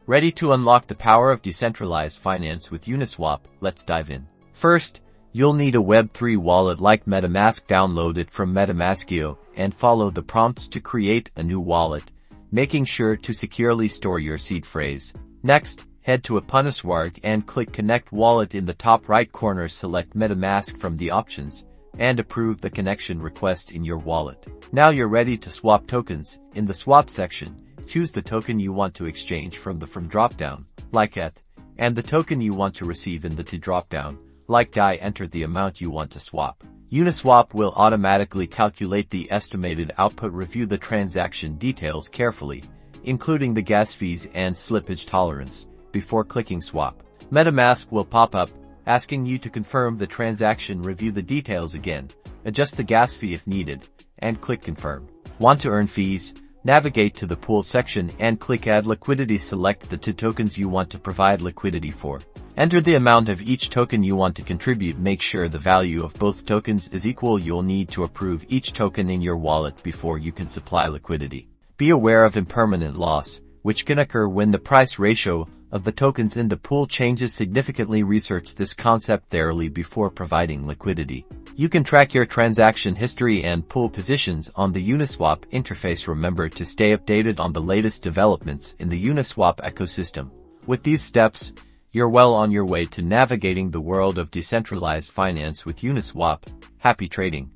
Ready to unlock the power of decentralized finance with Uniswap? Let's dive in. First, you'll need a Web3 wallet like MetaMask. Download it from MetaMaskio and follow the prompts to create a new wallet, making sure to securely store your seed phrase. Next, head to Uniswap and click Connect Wallet in the top right corner. Select MetaMask from the options and approve the connection request in your wallet. Now you're ready to swap tokens. In the swap section, choose the token you want to exchange from dropdown, like ETH, and the token you want to receive in the to dropdown, like DAI. Enter the amount you want to swap. Uniswap will automatically calculate the estimated output. Review the transaction details carefully, including the gas fees and slippage tolerance, before clicking swap. MetaMask will pop up, asking you to confirm the transaction. Review the details again, adjust the gas fee if needed, and click confirm. Want to earn fees? Navigate to the pool section and click Add Liquidity. Select the two tokens you want to provide liquidity for. Enter the amount of each token you want to contribute. Make sure the value of both tokens is equal. You'll need to approve each token in your wallet before you can supply liquidity. Be aware of impermanent loss, which can occur when the price ratio of the tokens in the pool changes significantly. Research this concept thoroughly before providing liquidity. You can track your transaction history and pool positions on the Uniswap interface. Remember to stay updated on the latest developments in the Uniswap ecosystem. With these steps, you're well on your way to navigating the world of decentralized finance with Uniswap. Happy trading!